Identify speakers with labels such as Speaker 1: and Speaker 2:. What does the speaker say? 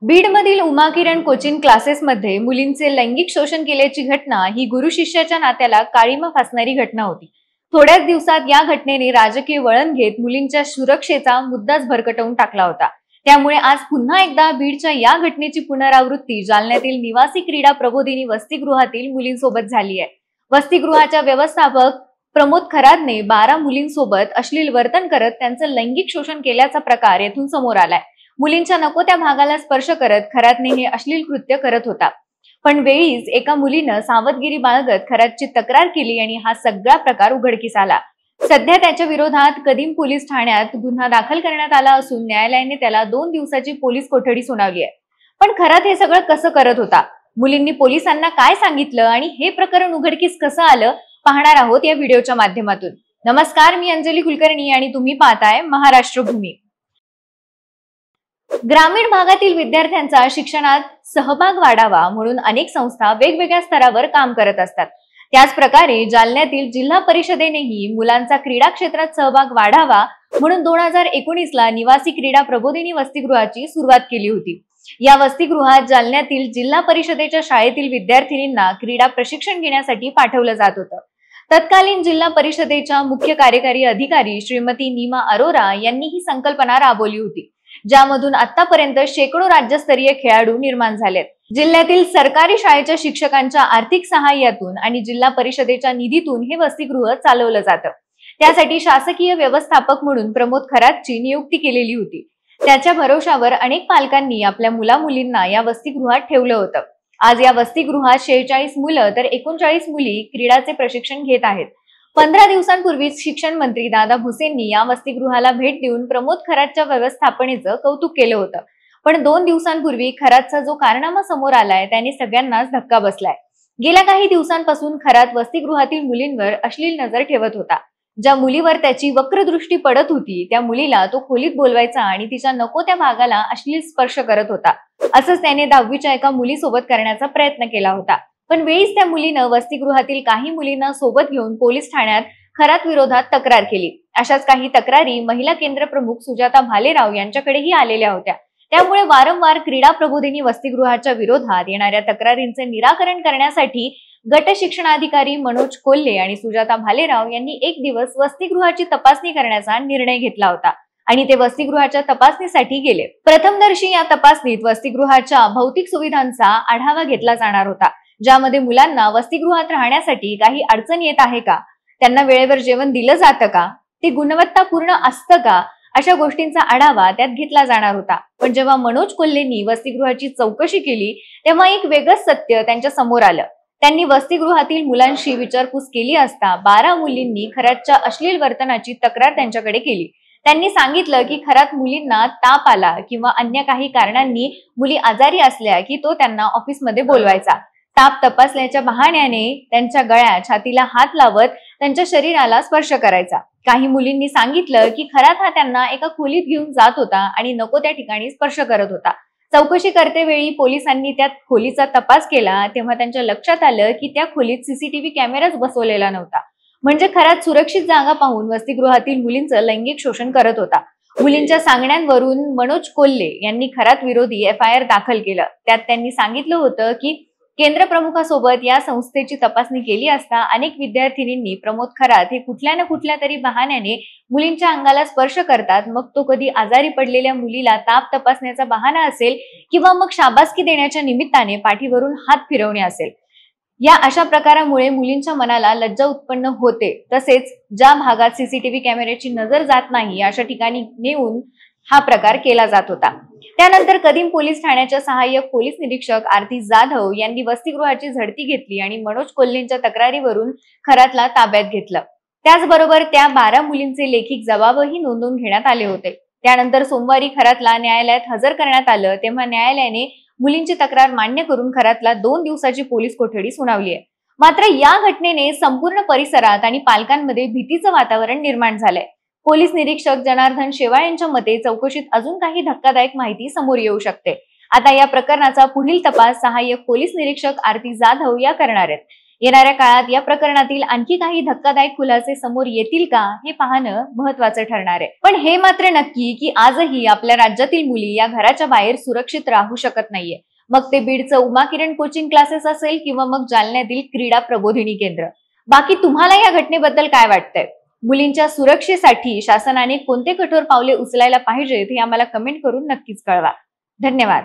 Speaker 1: बीडमधील उमा किरण coaching क्लासेसमध्ये मुलींचे लैंगिक शोषण केल्याची घटना ही गुरु शिष्याच्या नात्याला काळीमा फासणारी घटना होती। थोड्याच दिवसात या घटनेने राजकीय वळण घेत मुलींच्या सुरक्षेचा मुद्दाच भरकटवून टाकला होता। त्यामुळे आज पुन्हा एकदा बीडच्या या घटनेची पुनरावृत्ती जालन्यातील निवासी क्रीडा प्रबोधिनी वसतिगृहातील मुलींसोबत झाली आहे। वसतिगृहाच्या व्यवस्थापक प्रमोद खरादने 12 मुलींसोबत अश्लील वर्तन करत त्यांचं लैंगिक शोषण केल्याचा प्रकार येथून समोर आलाय। मुलींच्या नको त्या भागाला स्पर्श करत खरादने हे अश्लील कृत्य करत होता। पण वेळीच एका मुलीनं सावधगिरी बाळगत खरादची तक्रार केली आणि हा सगळा प्रकार उघडकीस आला। सध्या त्याच्या विरोधात कदीम पोलीस ठाण्यात गुन्हा दाखल करण्यात आला असून न्यायालयाने त्याला 2 दिवसाची पोलीस कोठडी सुनावली आहे। पण खराद हे सगळं कसं करत होता, मुलींनी पोलिसांना काय सांगितलं आणि हे प्रकरण उघडकीस कसं आलं पाहणार आहोत या व्हिडिओच्या माध्यमातून। नमस्कार, मी अंजली कुलकर्णी आणि तुम्ही पाहताय महाराष्ट्र भूमी। ग्रामीण भागातील विद्यार्थ्यांचा शिक्षणात सहभाग वाढावा म्हणून अनेक संस्था वेगवेगळ्या स्तरावर काम करत असतात। त्याच प्रकारे जालन्यातील जिल्हा परिषदेनेही मुलांचा क्रीडा क्षेत्रात सहभाग वाढावा म्हणून 2019 ला निवासी क्रीडा प्रबोधिनी वसतिगृहाची सुरुवात केली होती। या वसतिगृहात जालन्यातील जिल्हा परिषदेच्या शाळेतील विद्यार्थिनींना क्रीडा प्रशिक्षण घेण्यासाठी पाठवलं जात होतं। तत्कालीन जिल्हा परिषदेच्या मुख्य कार्यकारी अधिकारी श्रीमती नीमा अरोरा यांनी ही संकल्पना राबवली होती, ज्यामधून आतापर्यंत शेकडो राज्यस्तरीय खेळाडू निर्माण झालेत। जिल्ह्यातील सरकारी शाळेच्या शिक्षकांच्या आर्थिक सहाय्यातून आणि जिल्हा परिषदेच्या निधीतून हे वसतिगृह चालवलं जातं। त्यासाठी शासकीय व्यवस्थापक म्हणून प्रमोद खरादची नियुक्ती केलेली होती। त्याच्या भरोशावर अनेक पालकांनी आपल्या मुला-मुलींना या वसतिगृहात ठेवलं होतं। आज या वसतिगृहात 46 मुलं तर 39 मुली क्रीडाचे प्रशिक्षण घेत आहेत। 15 दिवसांपूर्वीच शिक्षण मंत्री दादा भुसेंनी या वसतिगृहाला भेट देऊन प्रमोद खरादच्या व्यवस्थापनेचं कौतुक केलं होतं। पण 2 दिवसांपूर्वी खरादचा जो कारनामा समोर आलाय त्याने सगळ्यांनाच धक्का बसलाय। गेल्या काही दिवसांपासून खराद वसतिगृहातील मुलींवर अश्लील नजर ठेवत होता। ज्या मुलीवर त्याची वक्रदृष्टी पडत होती त्या मुलीला तो खोलीत बोलवायचा आणि तिच्या नको त्या भागाला अश्लील स्पर्श करत होता। असंच त्याने 10वीच्या एका मुलीसोबत करण्याचा प्रयत्न केला होता। पण वेळीच त्या मुलीनं वसतिगृहातील काही मुलींना सोबत घेऊन पोलीस ठाण्यात खराद विरोधात तक्रार केली। अशाच काही तक्रारी महिला केंद्र प्रमुख सुजाता भालेराव यांच्याकडेही आलेल्या होत्या। त्यामुळे वारंवार क्रीडा प्रबोधिनी वसतिगृहाच्या विरोधात येणाऱ्या तक्रारींचे निराकरण करण्यासाठी गट शिक्षणाधिकारी मनोज कोल्हे आणि सुजाता भालेराव यांनी एक दिवस वसतिगृहाची तपासणी करण्याचा निर्णय घेतला होता आणि ते वसतिगृहाच्या तपासणीसाठी गेले। प्रथमदर्शी या तपासणीत वसतिगृहाच्या भौतिक सुविधांचा आढावा घेतला जाणार होता, ज्यामध्ये मुलांना वसतिगृहात राहण्यासाठी काही अडचण येत आहे का, त्यांना वेळेवर जेवण दिलं जातं का, ते गुणवत्तापूर्ण असतं का, अशा गोष्टींचा आढावा त्यात घेतला जाणार होता। पण जेव्हा मनोज कोल्हेंनी वसतिगृहाची चौकशी केली तेव्हा एक वेगळंच सत्य त्यांच्या समोर आलं। त्यांनी वसतिगृहातील मुलांशी विचारपूस केली असता 12 मुलींनी खरादच्या अश्लील वर्तनाची तक्रार त्यांच्याकडे केली। त्यांनी सांगितलं की खराद मुलींना ताप आला किंवा अन्य काही कारणांनी मुली आजारी असल्या की तो त्यांना ऑफिसमध्ये बोलवायचा। ताप तपासल्याच्या बहाण्याने त्यांच्या गळ्यात छातीला हात लावत त्यांच्या शरीराला स्पर्श करायचा। काही मुलींनी सांगितलं की खराद हा त्यांना एका खोलीत घेऊन जात होता आणि नको त्या ठिकाणी स्पर्श करत होता। चौकशी करतेवेळी पोलिसांनी त्या खोलीचा तपास केला तेव्हा त्यांच्या लक्षात आलं की त्या खोलीत सीसीटीव्ही कॅमेराच बसवलेला नव्हता। म्हणजे खराद सुरक्षित जागा पाहून वसतिगृहातील मुलींचं लैंगिक शोषण करत होता। मुलींच्या सांगण्यावरून मनोज कोल्हे यांनी खराद विरोधी FIR दाखल केलं। त्यात त्यांनी सांगितलं होतं की केंद्र प्रमुखासोबत या संस्थेची तपासणी केली असता अनेक विद्यार्थिनींनी प्रमोद खराद हे कुठल्या ना कुठल्या तरी बहाण्याने मुलींच्या अंगाला स्पर्श करतात। मग तो कधी आजारी पडलेल्या मुलीला ताप तपासण्याचा बहाणा असेल किंवा मग शाबासकी देण्याच्या निमित्ताने पाठीवरून हात फिरवणे असेल। या अशा प्रकारामुळे मुलींच्या मनाला लज्जा उत्पन्न होते। तसेच ज्या भागात सीसीटीव्ही कॅमेऱ्याची नजर जात नाही अशा ठिकाणी नेऊन हा प्रकार केला जात होता। त्यानंतर कदीम पोलीस ठाण्याच्या सहाय्यक पोलीस निरीक्षक आरती जाधव यांनी वसतिगृहाची झडती घेतली आणि मनोज कोल्हेंच्या तक्रारीवरून खरादला ताब्यात घेतलं। त्याचबरोबर त्या 12 मुलींचे लेखी जबाबही नोंदवून घेण्यात आले होते। त्यानंतर सोमवारी खरादला न्यायालयात हजर करण्यात आलं तेव्हा न्यायालयाने मुलींची तक्रार मान्य करून खरादला 2 दिवसाची पोलीस कोठडी सुनावली आहे। मात्र या घटनेने संपूर्ण परिसरात आणि पालकांमध्ये भीतीचं वातावरण निर्माण झालंय। पोलीस निरीक्षक जनार्दन शेवाळ यांच्या मते चौकशीत अजून काही धक्कादायक माहिती समोर येऊ शकते। आता या प्रकरणाचा पुढील तपास सहाय्यक पोलीस निरीक्षक आरती जाधव या करणार आहेत। येणाऱ्या काळात या प्रकरणातील आणखी काही धक्कादायक खुलासे समोर येतील का हे पाहणं महत्त्वाचं ठरणार आहे। पण हे मात्र नक्की की आजही आपल्या राज्यातील मुली या घराच्या बाहेर सुरक्षित राहू शकत नाहीये। मग ते बीडचं उमा किरण कोचिंग क्लासेस असेल किंवा मग जालन्यातील क्रीडा प्रबोधिनी केंद्र। बाकी तुम्हाला या घटनेबद्दल काय वाटतंय? मुलींच्या सुरक्षेसाठी शासनाने कोणते कठोर पावले उचलायला पाहिजेत हे आम्हाला कमेंट करून नक्कीच कळवा। धन्यवाद।